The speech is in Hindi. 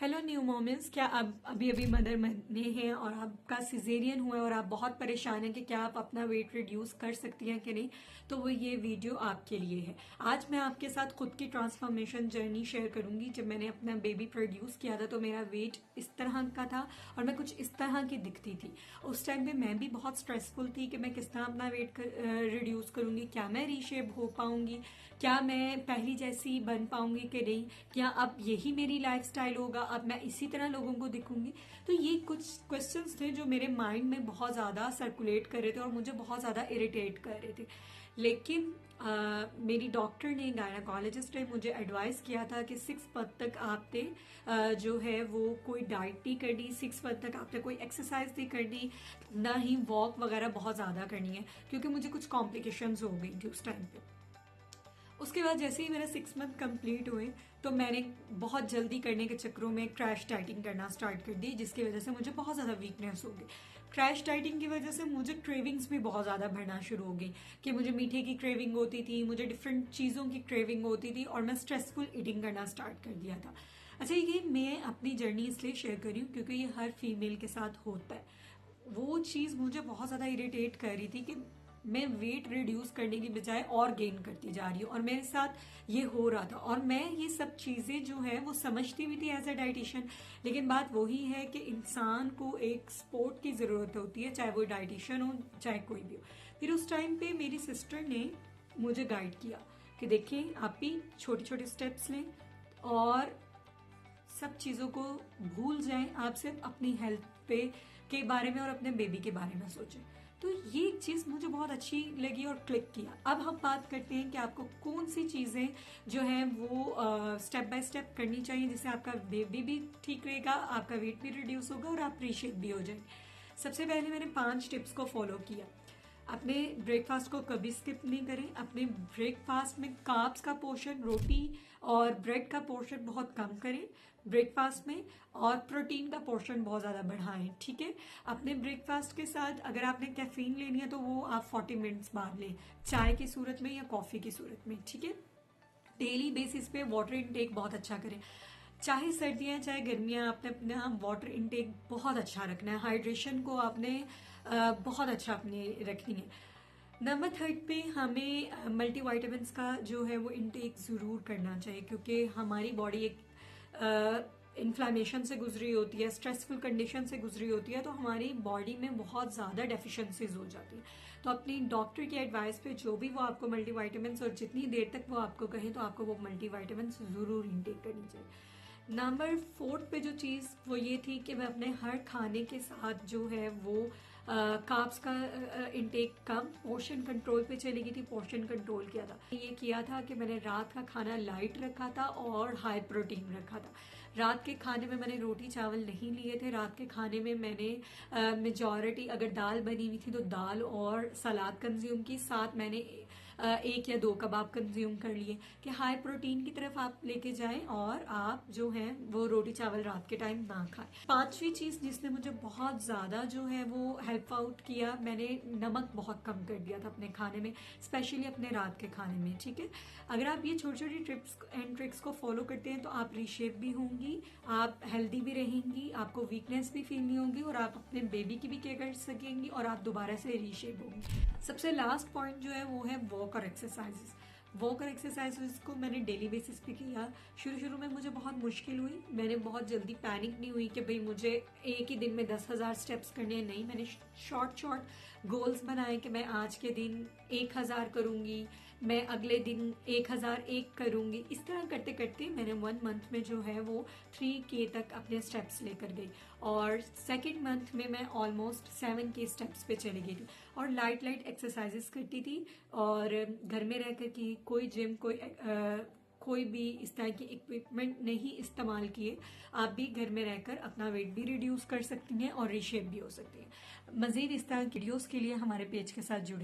Hello new moments. क्या आप अभी अभी मदर बने हैं और आपका सिजेरियन हुआ है और आप बहुत परेशान हैं कि क्या आप अपना वेट रिड्यूस कर सकती हैं कि नहीं, तो वो ये वीडियो आपके लिए है। आज मैं आपके साथ खुद की ट्रांसफॉर्मेशन जर्नी शेयर करूंगी। जब मैंने अपना बेबी प्रोड्यूस किया था तो मेरा वेट इस तरह का था और मैं कुछ इस तरह की दिखती थी। उस टाइम पे मैं भी बहुत स्ट्रेसफुल थी कि मैं किस तरह अपना वेट रिड्यूस करूंगी, क्या मैं रीशेप हो पाऊंगी, क्या मैं पहली जैसी बन पाऊंगी कि नहीं, क्या अब यही मेरी लाइफस्टाइल होगा, अब मैं इसी तरह लोगों को दिखूंगी। तो ये कुछ क्वेश्चंस थे जो मेरे माइंड में बहुत ज्यादा सर्कुलेट कर रहे थे और मुझे बहुत ज्यादा इरिटेट कर रहे थे। लेकिन मेरी डॉक्टर ने, गायनाकोलॉजिस्ट ने मुझे एडवाइस किया था कि 6 मंथ तक आपने जो है वो कोई डाइट नहीं करनी, 6 मंथ तक आपने कोई एक्सरसाइज नहीं करनी, ना ही वॉक वगैरह बहुत ज्यादा करनी है, क्योंकि मुझे कुछ कॉम्प्लिकेशंस हो गई थी उस टाइम पे। उसके बाद जैसे ही मेरा 6 मंथ कंप्लीट हुए तो मैंने बहुत जल्दी करने के चक्करों में क्रैश डाइटिंग करना स्टार्ट कर दी, जिसकी वजह से मुझे बहुत ज़्यादा वीकनेस हो गई। क्रैश डाइटिंग की वजह से मुझे क्रेविंग्स भी बहुत ज़्यादा बढ़ना शुरू हो गई कि मुझे मीठे की क्रेविंग होती थी, मुझे डिफरेंट चीज़ों की क्रेविंग होती थी और मैं स्ट्रेसफुल ईटिंग करना स्टार्ट कर दिया था। अच्छा, ये मैं अपनी जर्नी इसलिए शेयर कर रही हूँ क्योंकि ये हर फीमेल के साथ होता है। वो चीज़ मुझे बहुत ज़्यादा इरिटेट कर रही थी कि मैं वेट रिड्यूस करने की बजाय और गेन करती जा रही हूँ और मेरे साथ ये हो रहा था। और मैं ये सब चीजें जो है वो समझती भी थी एज ए डाइटिशियन। लेकिन बात वही है कि इंसान को एक सपोर्ट की जरूरत होती है, चाहे वो डाइटिशियन हो चाहे कोई भी हो। फिर उस टाइम पे मेरी सिस्टर ने मुझे गाइड किया कि देखिए आप भी छोटे छोटे स्टेप्स लें और सब चीजों को भूल जाएं, आप सिर्फ अपनी हेल्थ पे के बारे में और अपने बेबी के बारे में सोचें। तो ये एक चीज मुझे बहुत अच्छी लगी और क्लिक किया। अब हम बात करते हैं कि आपको कौन सी चीजें जो है वो स्टेप बाय स्टेप करनी चाहिए जिससे आपका बेबी भी ठीक रहेगा, आपका वेट भी रिड्यूस होगा और आप रीशेप भी हो जाएंगे। सबसे पहले मैंने 5 टिप्स को फॉलो किया। अपने ब्रेकफास्ट को कभी स्किप नहीं करें। अपने ब्रेकफास्ट में कार्ब्स का पोर्शन, रोटी और ब्रेड का पोर्शन बहुत कम करें ब्रेकफास्ट में, और प्रोटीन का पोर्शन बहुत ज्यादा बढ़ाएं। ठीक है, अपने ब्रेकफास्ट के साथ अगर आपने कैफीन लेनी है तो वो आप 40 मिनट्स बाद लें, चाय की सूरत में या कॉफी की सूरत में। ठीक है, डेली बेसिस पे वाटर इनटेक बहुत अच्छा करें। चाहे सर्दियां चाहे गर्मियां, आपने अपना वाटर इनटेक बहुत अच्छा रखना है। हाइड्रेशन को आपने बहुत अच्छा अपने रखनी है। नंबर 3 पे हमें मल्टीविटामिन्स का जो है वो इनटेक जरूर करना चाहिए, क्योंकि हमारी बॉडी एक इन्फ्लामेशन से गुजरी होती है, स्ट्रेसफुल कंडीशन से गुजरी होती है, तो हमारी बॉडी में बहुत ज्यादा डेफिशिएंसीज हो जाती है। तो अपनी डॉक्टर की एडवाइस पे जो भी वो आपको मल्टीविटामिन्स और जितनी देर तक वो आपको कहें तो आपको वो मल्टीविटामिन्स जरूर इनटेक करनी चाहिए। नंबर 4 पे जो चीज वो ये थी कि मैं अपने हर खाने के साथ जो है वो कार्ब्स का इनटेक कम, पोर्शन कंट्रोल पे चली गई थी, पोर्शन कंट्रोल किया था। ये किया था कि मैंने रात का खाना लाइट रखा था और हाई प्रोटीन रखा था। रात के खाने में मैंने रोटी चावल नहीं लिए थे। रात के खाने में मैंने मेजॉरिटी, अगर दाल बनी हुई थी तो दाल और सलाद कंज्यूम की, साथ मैंने 1 या 2 कबाब कंज्यूम कर लिए कि हाई प्रोटीन की तरफ आप लेके जाएं और आप जो है वो रोटी चावल रात के टाइम ना खाएं। 5वीं चीज जिसने मुझे बहुत ज्यादा जो है वो हेल्प आउट किया, मैंने नमक बहुत कम कर दिया था अपने खाने में, स्पेशली अपने रात के खाने में। ठीक है, अगर आप ये छोटी छोटी टिप्स एंड ट्रिक्स को फॉलो करते हैं तो आप रीशेप भी होंगी, आप हेल्दी भी रहेंगी, आपको वीकनेस भी फील नहीं होगी और आप अपने बेबी की भी केयर कर सकेंगी और आप दोबारा से रीशेप होंगी। सबसे लास्ट पॉइंट जो है वो है वॉक और एक्सरसाइजेस। वॉक और एक्सरसाइजेस को मैंने डेली बेसिस पे किया। शुरू शुरू में मुझे बहुत मुश्किल हुई, मैंने बहुत जल्दी पैनिक नहीं हुई कि भाई मुझे एक ही दिन में 10,000 स्टेप्स करने हैं। नहीं, मैंने शॉर्ट शॉर्ट गोल्स बनाए कि मैं आज के दिन 1,000 करूंगी, मैं अगले दिन 1,001 करूंगी। इस तरह करते करते मैंने 1 मंथ में जो है वो 3K तक अपने स्टेप्स लेकर गई और सेकेंड मंथ में मैं ऑलमोस्ट 7K स्टेप्स पे चली गई थी और लाइट लाइट एक्सरसाइजेस करती थी और घर में रहकर की कोई जिम कोई भी इस तरह की इक्विपमेंट नहीं इस्तेमाल किए। आप भी घर में रहकर अपना वेट भी रिड्यूस कर सकती हैं और रीशेप भी हो सकती है। मजीद इस तरह की वीडियोस के लिए हमारे पेज के साथ जुड़े।